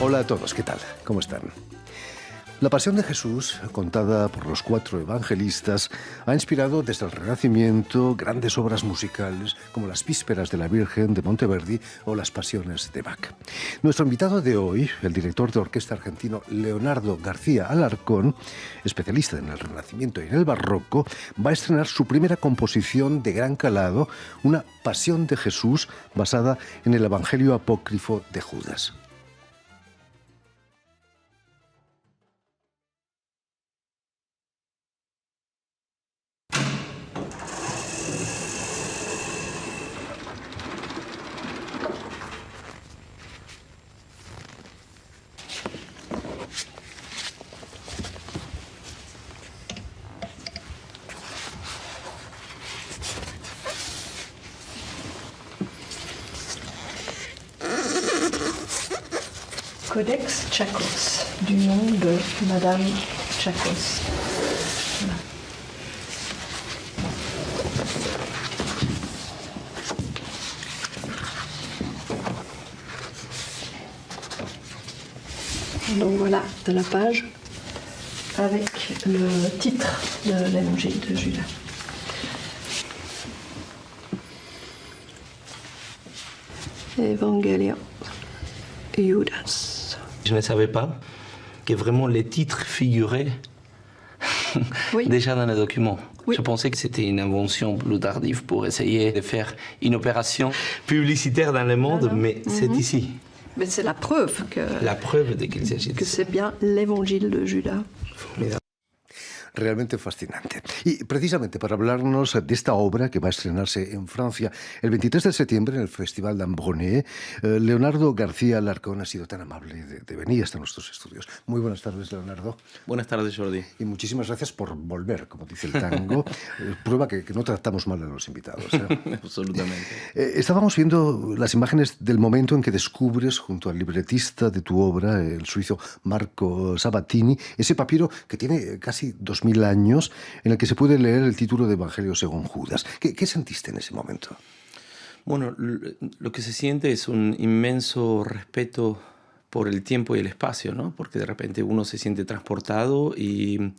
Hola a todos, ¿qué tal? ¿Cómo están? La pasión de Jesús, contada por los 4 evangelistas, ha inspirado desde el Renacimiento grandes obras musicales como las Vísperas de la Virgen de Monteverdi o las Pasiones de Bach. Nuestro invitado de hoy, el director de orquesta argentino Leonardo García Alarcón, especialista en el Renacimiento y en el Barroco, va a estrenar su primera composición de gran calado, una Pasión de Jesús basada en el Evangelio apócrifo de Judas. Codex Tchakos, du nom de Madame Tchakos. Voilà. Donc voilà de la page avec le titre de l'évangile de Judas. Evangelion Judas. Je ne savais pas que vraiment les titres figuraient Oui. déjà dans le document. Oui. Je pensais que c'était une invention plus tardive pour essayer de faire une opération publicitaire dans le monde, non. mais c'est ici. Mais c'est la preuve La preuve de qu'il s'agit de que c'est bien l'évangile de Judas. Formidable. Realmente fascinante. Y precisamente para hablarnos de esta obra que va a estrenarse en Francia el 23 de septiembre en el Festival d'Ambronay, Leonardo García Alarcón ha sido tan amable de venir hasta nuestros estudios. Muy buenas tardes, Leonardo. Buenas tardes, Jordi. Y muchísimas gracias por volver, como dice el tango. Prueba que no tratamos mal a los invitados. Absolutamente. Estábamos viendo las imágenes del momento en que descubres, junto al libretista de tu obra, el suizo Marco Sabatini, ese papiro que tiene casi 2000 años, en el que se puede leer el título de Evangelio según Judas. ¿Qué sentiste en ese momento? Bueno, lo que se siente es un inmenso respeto por el tiempo y el espacio, ¿no? Porque de repente uno se siente transportado y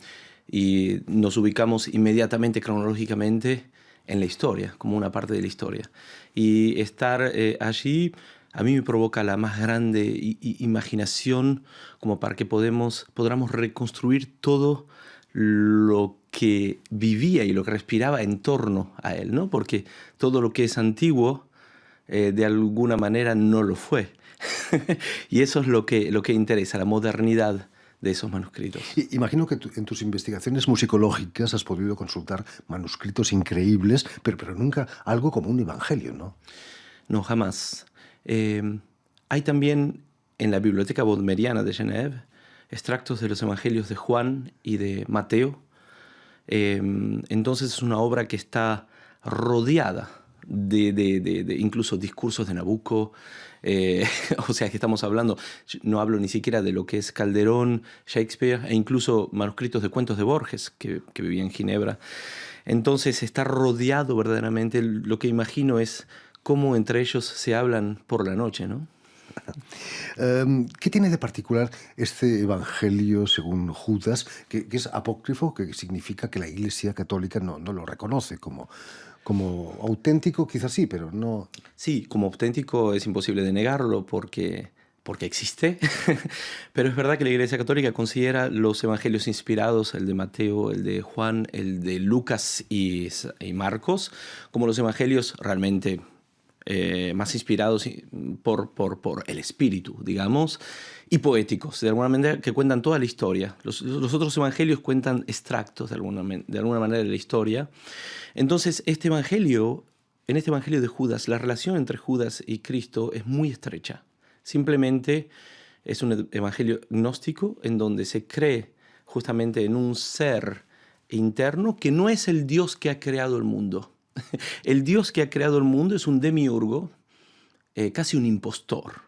nos ubicamos inmediatamente, cronológicamente, en la historia, como una parte de la historia. Y estar allí a mí me provoca la más grande imaginación como para que podamos reconstruir todo lo que vivía y lo que respiraba en torno a él, ¿no? Porque todo lo que es antiguo, de alguna manera, no lo fue. Y eso es lo que interesa, la modernidad de esos manuscritos. Imagino que en tus investigaciones musicológicas has podido consultar manuscritos increíbles, pero nunca algo como un evangelio, ¿no? No, jamás. Hay también en la Biblioteca Bodmeriana de Genève extractos de los evangelios de Juan y de Mateo. Entonces es una obra que está rodeada de incluso discursos de Nabucco. O sea que estamos hablando, no hablo ni siquiera de lo que es Calderón, Shakespeare e incluso manuscritos de cuentos de Borges que vivía en Ginebra. Entonces está rodeado verdaderamente, lo que imagino es cómo entre ellos se hablan por la noche, ¿no? ¿Qué tiene de particular este Evangelio según Judas, que es apócrifo, que significa que la Iglesia Católica no lo reconoce como auténtico? Quizás sí, pero no... Sí, como auténtico es imposible de negarlo porque existe, pero es verdad que la Iglesia Católica considera los evangelios inspirados, el de Mateo, el de Juan, el de Lucas y Marcos, como los evangelios realmente más inspirados por el espíritu, digamos, y poéticos, de alguna manera, que cuentan toda la historia. Los otros evangelios cuentan extractos de alguna manera de la historia. Entonces, en este evangelio de Judas, la relación entre Judas y Cristo es muy estrecha. Simplemente es un evangelio gnóstico en donde se cree justamente en un ser interno que no es el Dios que ha creado el mundo. El Dios que ha creado el mundo es un demiurgo, casi un impostor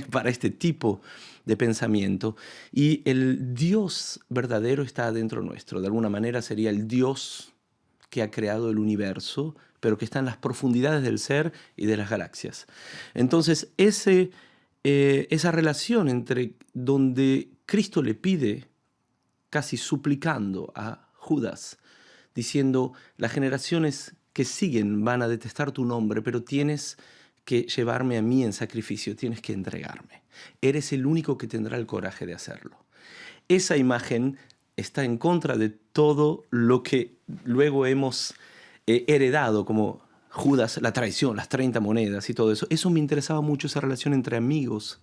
para este tipo de pensamiento. Y el Dios verdadero está adentro nuestro. De alguna manera sería el Dios que ha creado el universo, pero que está en las profundidades del ser y de las galaxias. Entonces, ese esa relación entre donde Cristo le pide, casi suplicando a Judas, diciendo, las generaciones que siguen van a detestar tu nombre, pero tienes que llevarme a mí en sacrificio, tienes que entregarme. Eres el único que tendrá el coraje de hacerlo. Esa imagen está en contra de todo lo que luego hemos heredado, como Judas, la traición, las 30 monedas y todo eso. Eso me interesaba mucho, esa relación entre amigos,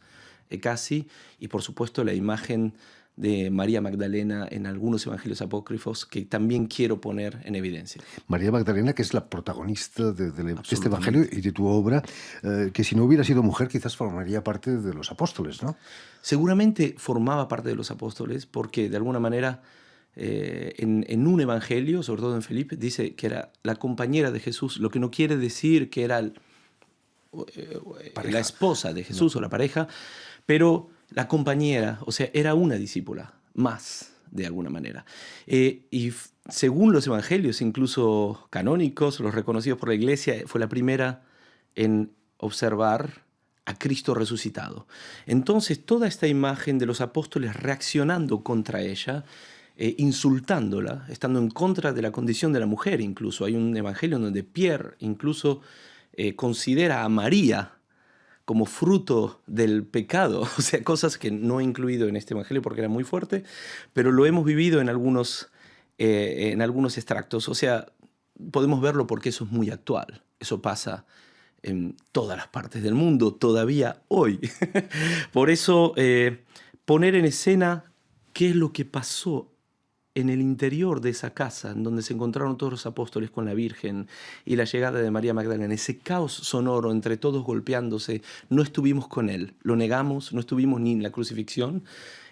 casi, y por supuesto la imagen de María Magdalena en algunos evangelios apócrifos que también quiero poner en evidencia. María Magdalena, que es la protagonista de este evangelio y de tu obra, que si no hubiera sido mujer quizás formaría parte de los apóstoles, ¿no? Seguramente formaba parte de los apóstoles porque de alguna manera en un evangelio, sobre todo en Felipe, dice que era la compañera de Jesús, lo que no quiere decir que era la esposa de Jesús, no, o la pareja, pero la compañera, o sea, era una discípula más, de alguna manera. Y según los evangelios, incluso canónicos, los reconocidos por la Iglesia, fue la primera en observar a Cristo resucitado. Entonces, toda esta imagen de los apóstoles reaccionando contra ella, insultándola, estando en contra de la condición de la mujer incluso. Hay un evangelio donde Pierre incluso considera a María como fruto del pecado, o sea, cosas que no he incluido en este evangelio porque era muy fuerte, pero lo hemos vivido en algunos extractos. O sea, podemos verlo porque eso es muy actual. Eso pasa en todas las partes del mundo, todavía hoy. Por eso, poner en escena qué es lo que pasó en el interior de esa casa, en donde se encontraron todos los apóstoles con la Virgen y la llegada de María Magdalena, ese caos sonoro entre todos golpeándose, no estuvimos con él, lo negamos, no estuvimos ni en la crucifixión,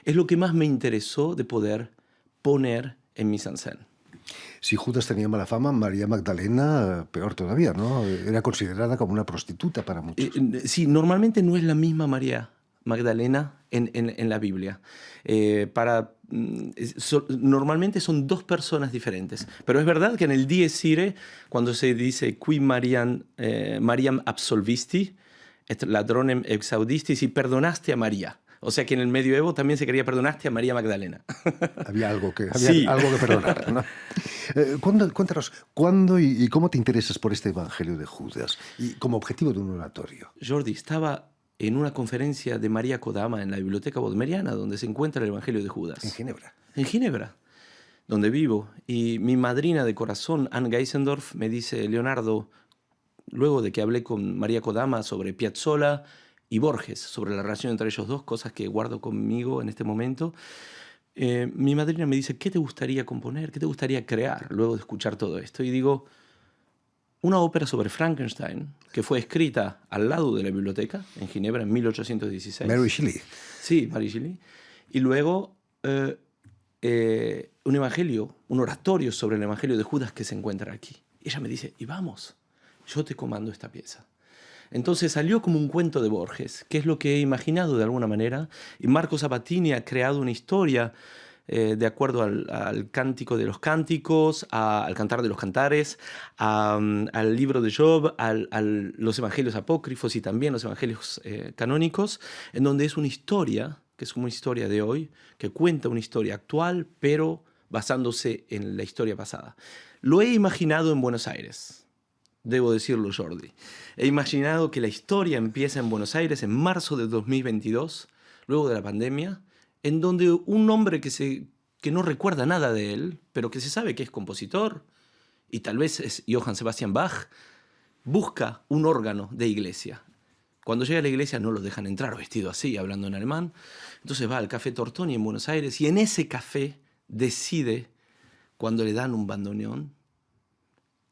es lo que más me interesó de poder poner en mi mise-en-scène. Si Judas tenía mala fama, María Magdalena peor todavía, ¿no? Era considerada como una prostituta para muchos. Sí, normalmente no es la misma María Magdalena en la Biblia. Normalmente son dos personas diferentes. Pero es verdad que en el Dies Irae, cuando se dice qui Mariam absolvisti, et ladronem exaudistis, y perdonaste a María. O sea que en el medioevo también se quería perdonaste a María Magdalena. Había algo que Sí. perdonar, ¿no? Cuéntanos, ¿cuándo y cómo te interesas por este evangelio de Judas? Y como objetivo de un oratorio. Jordi, estaba en una conferencia de María Kodama en la Biblioteca Bodmeriana, donde se encuentra el Evangelio de Judas. En Ginebra. En Ginebra, donde vivo. Y mi madrina de corazón, Anne Geisendorf, me dice, Leonardo, luego de que hablé con María Kodama sobre Piazzolla y Borges, sobre la relación entre ellos dos, cosas que guardo conmigo en este momento, mi madrina me dice, ¿qué te gustaría componer? ¿Qué te gustaría crear luego de escuchar todo esto? Y digo, una ópera sobre Frankenstein, que fue escrita al lado de la biblioteca, en Ginebra, en 1816. Mary Shelley. Sí, Mary Shelley. Y luego un evangelio, un oratorio sobre el evangelio de Judas que se encuentra aquí. Y ella me dice, y vamos, yo te comando esta pieza. Entonces salió como un cuento de Borges, que es lo que he imaginado de alguna manera, y Marco Sabatini ha creado una historia de acuerdo al Cántico de los Cánticos, al Cantar de los Cantares, al libro de Job, los evangelios apócrifos y también los evangelios canónicos, en donde es una historia, que es como una historia de hoy, que cuenta una historia actual, pero basándose en la historia pasada. Lo he imaginado en Buenos Aires, debo decirlo, Jordi. He imaginado que la historia empieza en Buenos Aires en marzo de 2022, luego de la pandemia, en donde un hombre que no recuerda nada de él, pero que se sabe que es compositor, y tal vez es Johann Sebastian Bach, busca un órgano de iglesia. Cuando llega a la iglesia no lo dejan entrar vestido así, hablando en alemán. Entonces va al Café Tortoni en Buenos Aires y en ese café decide, cuando le dan un bandoneón,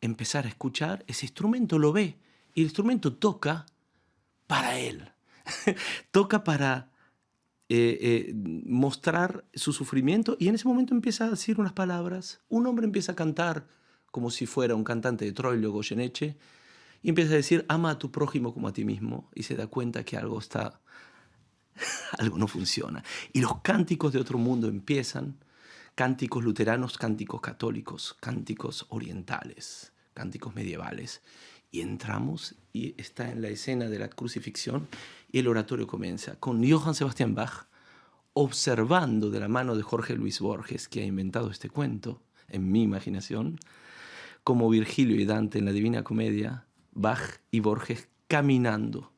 empezar a escuchar ese instrumento, lo ve, y el instrumento toca para él. Toca para mostrar su sufrimiento, y en ese momento empieza a decir unas palabras. Un hombre empieza a cantar como si fuera un cantante de Troilo, Goyeneche, y empieza a decir, ama a tu prójimo como a ti mismo, y se da cuenta que algo no funciona. Y los cánticos de otro mundo empiezan, cánticos luteranos, cánticos católicos, cánticos orientales, cánticos medievales. Y entramos y está en la escena de la crucifixión y el oratorio comienza con Johann Sebastian Bach observando de la mano de Jorge Luis Borges, que ha inventado este cuento en mi imaginación, como Virgilio y Dante en la Divina Comedia, Bach y Borges caminando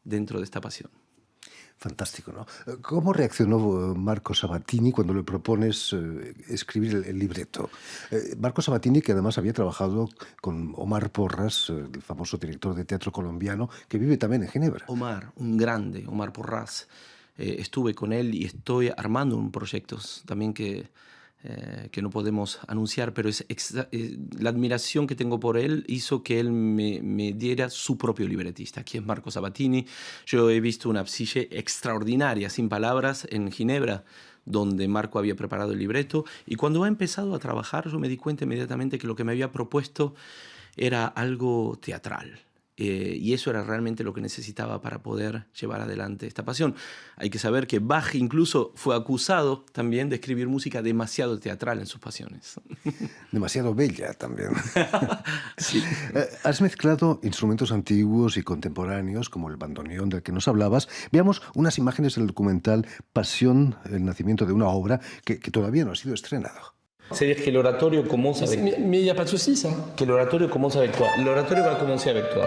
dentro de esta pasión. Fantástico, ¿no? ¿Cómo reaccionó Marco Sabatini cuando le propones escribir el libreto? Marco Sabatini, que además había trabajado con Omar Porras, el famoso director de teatro colombiano, que vive también en Ginebra. Omar, un grande, Omar Porras. Estuve con él y estoy armando un proyecto también que no podemos anunciar, pero la admiración que tengo por él hizo que él me diera su propio libretista, que es Marco Sabatini. Yo he visto una psique extraordinaria, sin palabras, en Ginebra, donde Marco había preparado el libreto, y cuando ha empezado a trabajar yo me di cuenta inmediatamente que lo que me había propuesto era algo teatral. Y eso era realmente lo que necesitaba para poder llevar adelante esta pasión. Hay que saber que Bach incluso fue acusado también de escribir música demasiado teatral en sus pasiones. Demasiado bella también. Sí. Has mezclado instrumentos antiguos y contemporáneos, como el bandoneón del que nos hablabas. Veamos unas imágenes del documental Pasión, el nacimiento de una obra que todavía no ha sido estrenado. C'est-à-dire que l'oratorio commence avec... Mais il n'y a pas de souci, ça. Que l'oratorio commence avec toi. L'oratorio va commencer avec toi.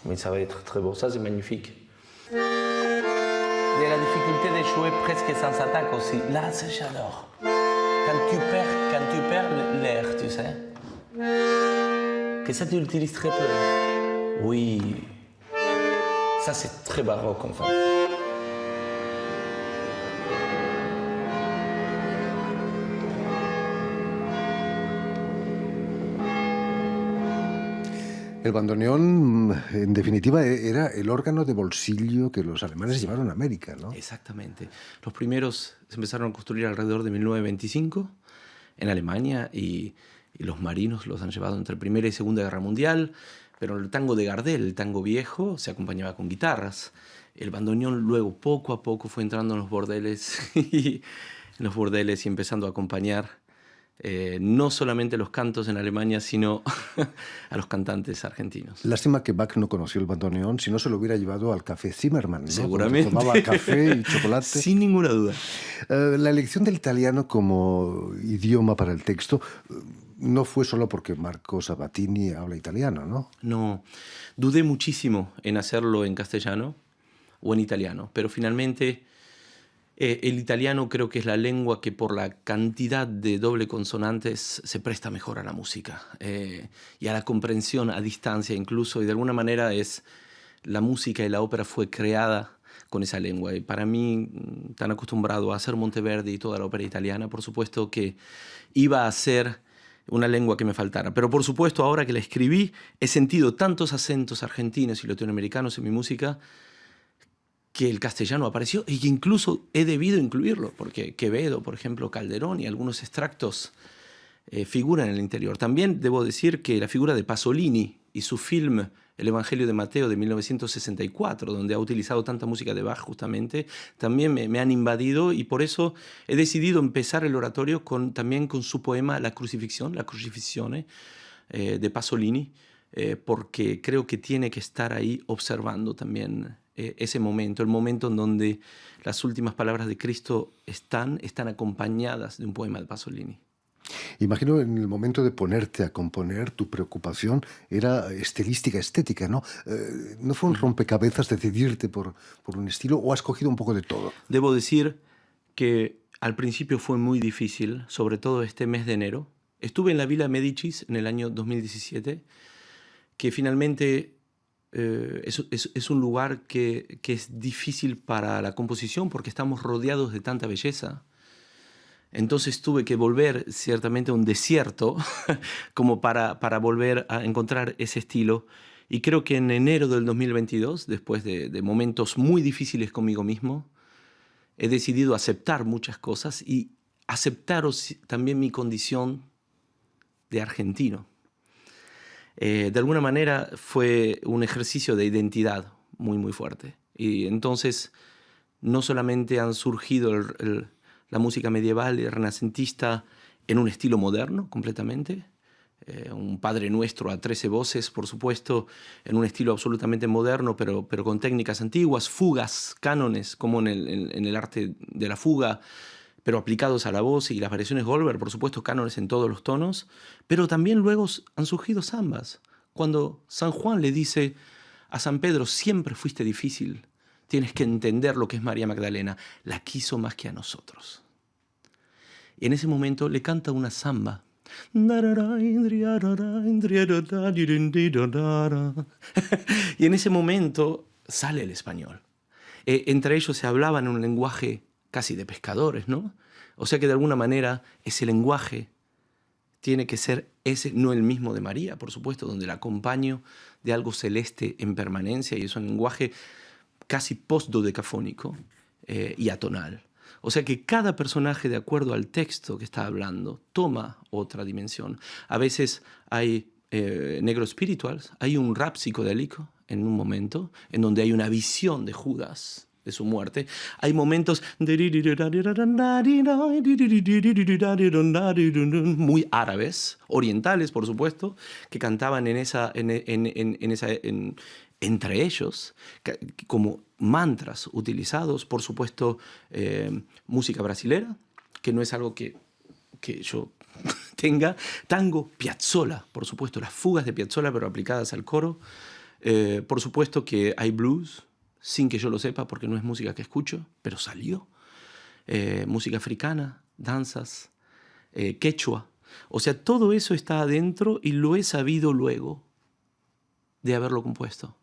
Mais ça va être très beau. Ça, c'est magnifique. De la difficulté de jouer presque sans attaque aussi. Là, c'est j'adore. Quand tu perds l'air, tu sais. Que ça, tu l'utilises très peu. Oui. Ça, c'est très baroque, en fait. El bandoneón, en definitiva, era el órgano de bolsillo que los alemanes llevaron a América, ¿no? Exactamente. Los primeros se empezaron a construir alrededor de 1925 en Alemania y los marinos los han llevado entre Primera y Segunda Guerra Mundial, pero el tango de Gardel, el tango viejo, se acompañaba con guitarras. El bandoneón luego poco a poco fue entrando en los bordeles y empezando a acompañar no solamente los cantos en Alemania, sino a los cantantes argentinos. Lástima que Bach no conoció el bandoneón, si no se lo hubiera llevado al Café Zimmermann, ¿no? Seguramente. Donde tomaba café y chocolate. Sin ninguna duda. La elección del italiano como idioma para el texto no fue solo porque Marco Sabatini habla italiano, ¿no? No, dudé muchísimo en hacerlo en castellano o en italiano, pero finalmente el italiano creo que es la lengua que por la cantidad de doble consonantes se presta mejor a la música y a la comprensión a distancia incluso, y de alguna manera la música y la ópera fue creada con esa lengua. Y para mí, tan acostumbrado a hacer Monteverdi y toda la ópera italiana, por supuesto que iba a ser una lengua que me faltara. Pero por supuesto, ahora que la escribí, he sentido tantos acentos argentinos y latinoamericanos en mi música que el castellano apareció y que incluso he debido incluirlo, porque Quevedo, por ejemplo, Calderón y algunos extractos figuran en el interior. También debo decir que la figura de Pasolini y su film El Evangelio de Mateo de 1964, donde ha utilizado tanta música de Bach justamente, también me han invadido, y por eso he decidido empezar el oratorio también con su poema La Crucifixión, La Crucifixione, de Pasolini, porque creo que tiene que estar ahí observando también ese momento, el momento en donde las últimas palabras de Cristo están acompañadas de un poema de Pasolini. Imagino en el momento de ponerte a componer, tu preocupación era estilística, estética, ¿no? ¿No fue un rompecabezas decidirte por un estilo o has cogido un poco de todo? Debo decir que al principio fue muy difícil, sobre todo este mes de enero. Estuve en la Villa Médicis en el año 2017, que finalmente es un lugar que es difícil para la composición porque estamos rodeados de tanta belleza. Entonces tuve que volver ciertamente a un desierto como para volver a encontrar ese estilo. Y creo que en enero del 2022, después de momentos muy difíciles conmigo mismo, he decidido aceptar muchas cosas y aceptar también mi condición de argentino. de alguna manera fue un ejercicio de identidad muy, muy fuerte. Y entonces no solamente han surgido la música medieval y renacentista en un estilo moderno completamente, un Padre Nuestro a 13 voces, por supuesto, en un estilo absolutamente moderno, pero con técnicas antiguas, fugas, cánones, como en el arte de la fuga, pero aplicados a la voz, y las variaciones Goldberg, por supuesto, cánones en todos los tonos, pero también luego han surgido zambas. Cuando San Juan le dice a San Pedro, siempre fuiste difícil, tienes que entender lo que es María Magdalena, la quiso más que a nosotros. Y en ese momento le canta una zamba. Y en ese momento sale el español. Entre ellos se hablaban en un lenguaje casi de pescadores, ¿no? O sea que de alguna manera ese lenguaje tiene que ser ese, no el mismo de María, por supuesto, donde la acompaño de algo celeste en permanencia, y es un lenguaje casi post-dodecafónico y atonal. O sea que cada personaje, de acuerdo al texto que está hablando, toma otra dimensión. A veces hay negros spirituals, hay un rap psicodélico en un momento, en donde hay una visión de Judas, de su muerte. Hay momentos muy árabes, orientales, por supuesto, que cantaban entre ellos, como mantras utilizados, por supuesto, música brasilera, que no es algo que yo tenga, tango, Piazzolla, por supuesto, las fugas de Piazzolla, pero aplicadas al coro. Por supuesto que hay blues, sin que yo lo sepa, porque no es música que escucho, pero salió. Música africana, danzas, quechua. O sea, todo eso está adentro y lo he sabido luego de haberlo compuesto.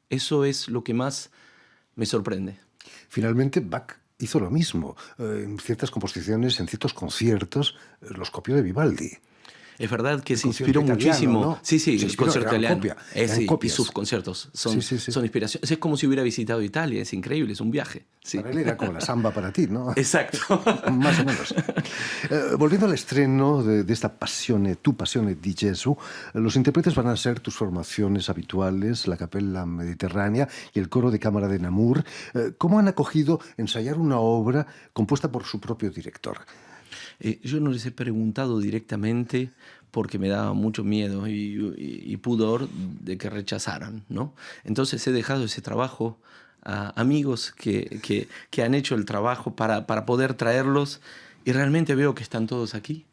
Eso es lo que más me sorprende. Finalmente, Bach hizo lo mismo. En ciertas composiciones, en ciertos conciertos, los copió de Vivaldi. Es verdad que El se inspiró concierto muchísimo. italiano, ¿no? Sí, Se el inspiró, concierto eran italiano. copia, eran Sí, y copias. sus conciertos son inspiración. Es como si hubiera visitado Italia, es increíble, es un viaje. Sí. Para él era como la samba para ti, ¿no? Exacto. Más o menos. Volviendo al estreno de esta Passione, Tu Passione di Gesù, los intérpretes van a ser tus formaciones habituales, la Capella Mediterránea y el coro de cámara de Namur. ¿Cómo han acogido ensayar una obra compuesta por su propio director? Yo no les he preguntado directamente porque me daba mucho miedo y pudor de que rechazaran, ¿no? Entonces he dejado ese trabajo a amigos que han hecho el trabajo para poder traerlos, y realmente veo que están todos aquí.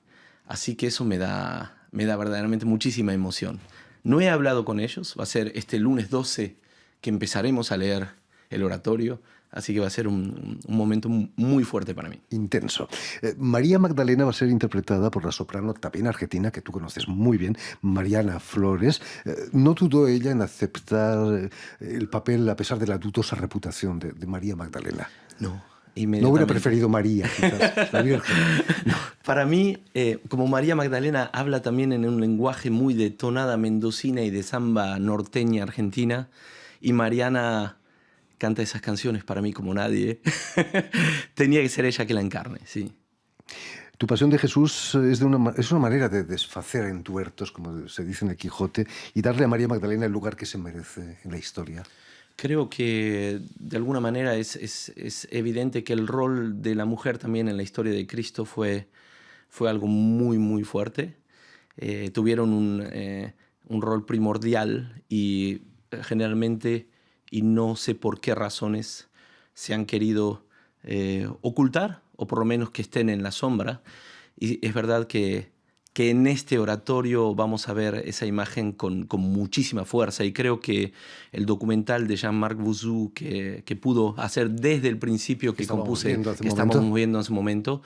Así que eso me da verdaderamente muchísima emoción. No he hablado con ellos, va a ser este lunes 12 que empezaremos a leer el oratorio. Así que va a ser un momento muy fuerte para mí. Intenso. María Magdalena va a ser interpretada por la soprano también argentina, que tú conoces muy bien, Mariana Flores. No dudó ella en aceptar el papel a pesar de la dudosa reputación de María Magdalena. No. No hubiera preferido María, quizás, la Virgen. No. Para mí, como María Magdalena habla también en un lenguaje muy de tonada mendocina y de samba norteña argentina, y Mariana canta esas canciones para mí como nadie, tenía que ser ella que la encarne, sí. Tu Pasión de Jesús es una manera de desfacer entuertos, como se dice en el Quijote, y darle a María Magdalena el lugar que se merece en la historia. Creo que de alguna manera es evidente que el rol de la mujer también en la historia de Cristo fue algo muy, muy fuerte. Tuvieron un rol primordial y generalmente, y no sé por qué razones, se han querido ocultar, o por lo menos que estén en la sombra. Y es verdad que en este oratorio vamos a ver esa imagen con muchísima fuerza, y creo que el documental de Jean-Marc Vouzoux que pudo hacer desde el principio que compuse, que estábamos viendo en ese momento,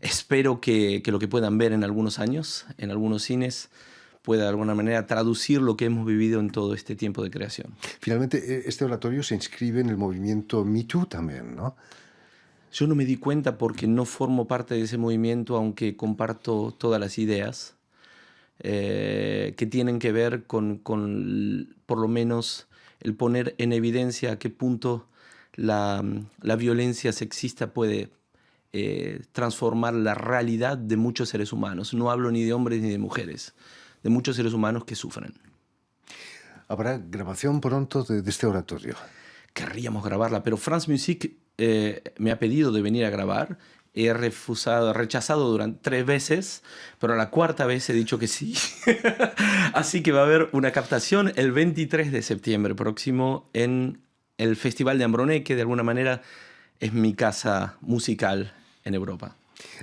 espero que lo que puedan ver en algunos años, en algunos cines, pueda de alguna manera traducir lo que hemos vivido en todo este tiempo de creación. Finalmente, este oratorio se inscribe en el movimiento Me Too también, ¿no? Yo no me di cuenta porque no formo parte de ese movimiento, aunque comparto todas las ideas que tienen que ver con por lo menos el poner en evidencia a qué punto la violencia sexista puede transformar la realidad de muchos seres humanos. No hablo ni de hombres ni de mujeres, de muchos seres humanos que sufren. ¿Habrá grabación pronto de este oratorio? Querríamos grabarla, pero France Musique me ha pedido de venir a grabar. He rechazado durante 3 veces, pero a la 4ª vez he dicho que sí. Así que va a haber una captación el 23 de septiembre próximo en el Festival de Ambronay, que de alguna manera es mi casa musical en Europa.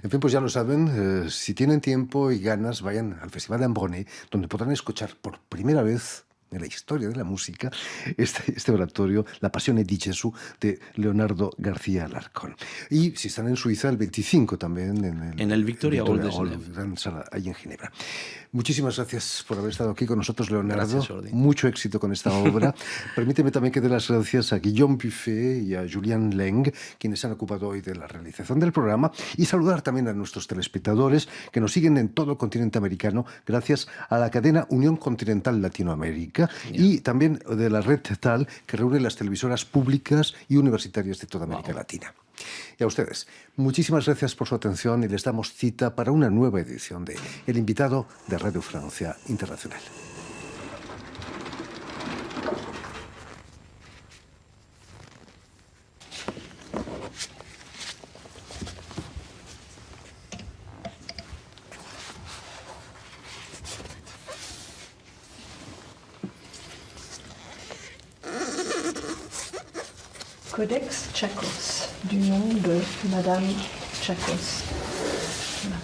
En fin, pues ya lo saben, si tienen tiempo y ganas, vayan al Festival de Ambronay, donde podrán escuchar por primera vez en la historia de la música este oratorio, La Passione di Gesù, de Leonardo García Alarcón. Y si están en Suiza, el 25 también en el Victoria Hall de gran sala ahí en Ginebra. Muchísimas gracias por haber estado aquí con nosotros, Leonardo. Gracias, Jordi. Mucho éxito con esta obra. Permíteme también que dé las gracias a Guillaume Buffet y a Julian Leng, quienes se han ocupado hoy de la realización del programa, y saludar también a nuestros telespectadores que nos siguen en todo el continente americano gracias a la cadena Unión Continental Latinoamérica y también de la red TAL, que reúne las televisoras públicas y universitarias de toda América Latina. Y a ustedes, muchísimas gracias por su atención y les damos cita para una nueva edición de El Invitado de Radio Francia Internacional. Codex Tchakos, du nom de Madame Tchakos. Voilà.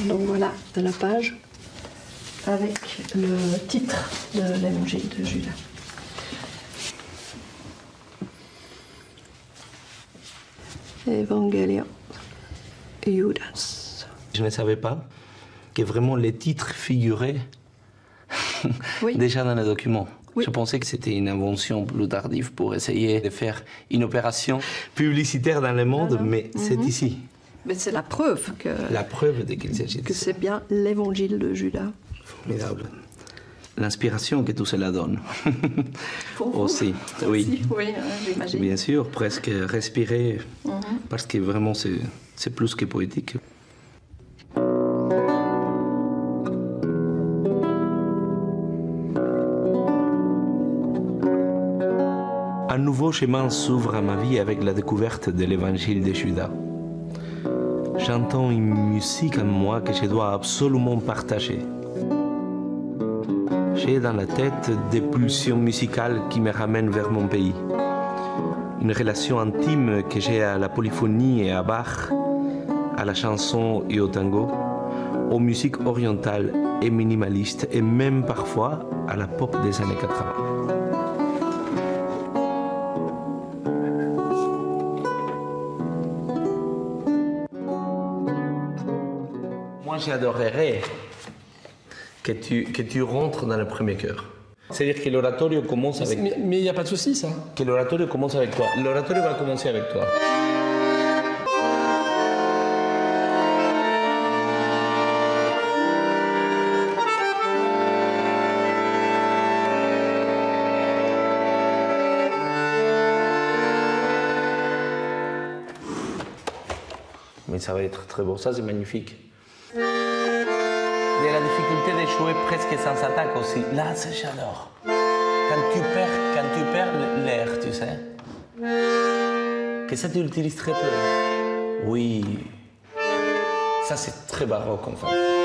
Donc voilà, de la page avec le titre de l'évangile de Judas. Evangelion Judas. Je ne savais pas que vraiment les titres figuraient déjà dans le document. Oui. Je pensais que c'était une invention plus tardive pour essayer de faire une opération publicitaire dans le monde, mais c'est ici. Mais c'est la preuve que, La preuve de qu'il s'agit de que ça. c'est bien l'évangile de Judas. Formidable. L'inspiration que tout cela donne. Pour vous Aussi, oui. aussi, oui, j'imagine. Bien sûr, presque respirer, parce que vraiment c'est plus que poétique. Un nouveau chemin s'ouvre à ma vie avec la découverte de l'évangile de Judas. J'entends une musique en moi que je dois absolument partager. J'ai dans la tête des pulsions musicales qui me ramènent vers mon pays. Une relation intime que j'ai à la polyphonie et à Bach, à la chanson et au tango, aux musiques orientales et minimalistes et même parfois à la pop des années 80. Moi, j'adorerais que tu rentres dans le premier chœur. C'est-à-dire que l'oratorio commence avec... Mais il n'y a pas de souci, ça. Que l'oratorio commence avec toi. L'oratorio va commencer avec toi. Mais ça va être très beau. Ça, c'est magnifique. Il y a la difficulté de jouer presque sans attaque aussi. Là, c'est j'adore. Quand tu perds l'air, tu sais. Que ça, tu l'utilises très peu. Oui. Ça, c'est très baroque, en fait.